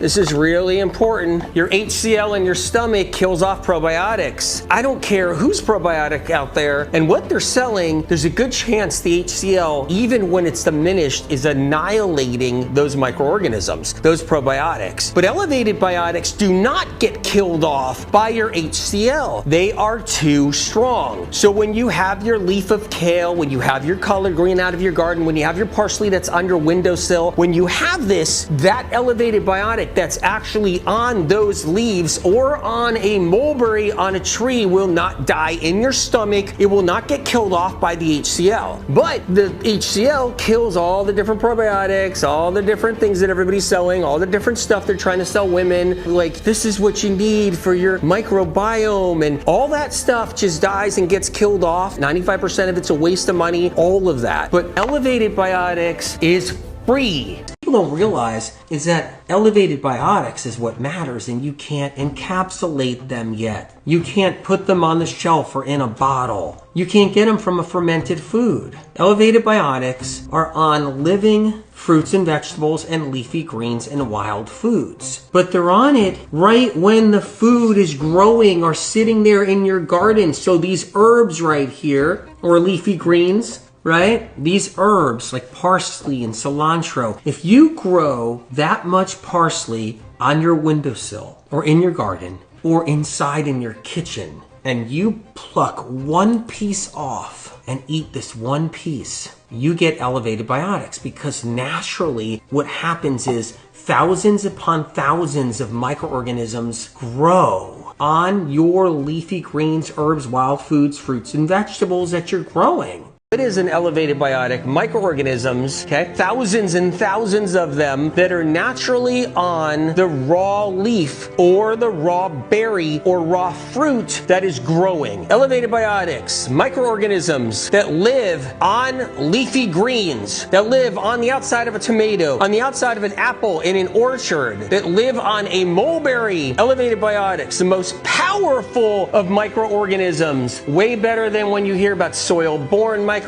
This is really important. Your HCl in your stomach kills off probiotics. I don't care who's probiotic out there and what they're selling, there's a good chance the HCl, even when it's diminished, is annihilating those microorganisms, those probiotics. But elevated biotics do not get killed off by your HCl. They are too strong. So when you have your leaf of kale, when you have your collard green out of your garden, when you have your parsley that's on your windowsill, when you have this, that elevated biotic that's actually on those leaves or on a mulberry on a tree will not die in your stomach. It will not get killed off by the HCl. But the HCl kills all the different probiotics, all the different things that everybody's selling, all the different stuff they're trying to sell women. Like, this is what you need for your microbiome, and all that stuff just dies and gets killed off. 95% of it's a waste of money, all of that. But elevated biotics is free. People don't realize is that elevated biotics is what matters, and you can't encapsulate them yet. You can't put them on the shelf or in a bottle. You can't get them from a fermented food. Elevated biotics are on living fruits and vegetables and leafy greens and wild foods. But they're on it right when the food is growing or sitting there in your garden. So these herbs right here, or leafy greens, right? These herbs like parsley and cilantro, if you grow that much parsley on your windowsill or in your garden or inside in your kitchen, and you pluck one piece off and eat this one piece, you get elevated biotics, because naturally what happens is thousands upon thousands of microorganisms grow on your leafy greens, herbs, wild foods, fruits, and vegetables that you're growing. It is an elevated biotic, microorganisms, okay? Thousands and thousands of them that are naturally on the raw leaf or the raw berry or raw fruit that is growing. Elevated biotics, microorganisms that live on leafy greens, that live on the outside of a tomato, on the outside of an apple in an orchard, that live on a mulberry. Elevated biotics, the most powerful of microorganisms. Way better than when you hear about soil-borne microorganisms,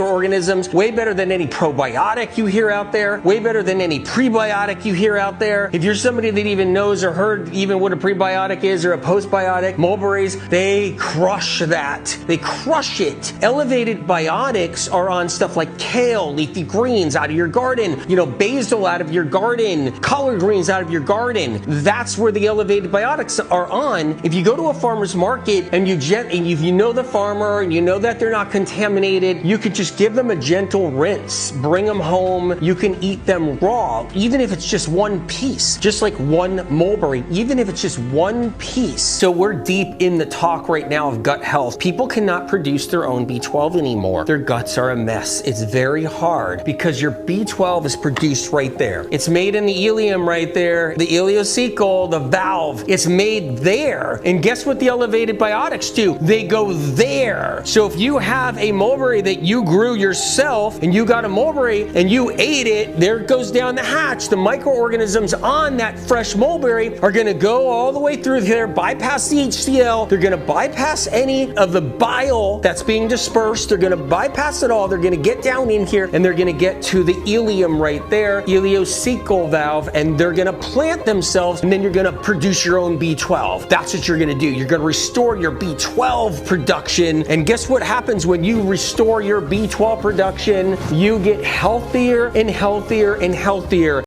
way better than any probiotic you hear out there, way better than any prebiotic you hear out there. If you're somebody that even knows or heard even what a prebiotic is or a postbiotic, mulberries, they crush that. They crush it. Elevated biotics are on stuff like kale, leafy greens out of your garden, basil out of your garden, collard greens out of your garden. That's where the elevated biotics are on. If you go to a farmer's market and if you know the farmer and you know that they're not contaminated, you could just give them a gentle rinse, bring them home. You can eat them raw, even if it's just one piece, just like one mulberry, even if it's just one piece. So we're deep in the talk right now of gut health. People cannot produce their own B12 anymore. Their guts are a mess. It's very hard because your B12 is produced right there. It's made in the ileum right there, the ileocecal, the valve. It's made there. And guess what the elevated biotics do? They go there. So if you have a mulberry that you grew yourself and you got a mulberry and you ate it, there it goes down the hatch. The microorganisms on that fresh mulberry are going to go all the way through there, bypass the HCl. They're going to bypass any of the bile that's being dispersed. They're going to bypass it all. They're going to get down in here and they're going to get to the ileum right there, ileocecal valve, and they're going to plant themselves, and then you're going to produce your own B12. That's what you're going to do. You're going to restore your B12 production. And guess what happens when you restore your B12 production? You get healthier and healthier and healthier.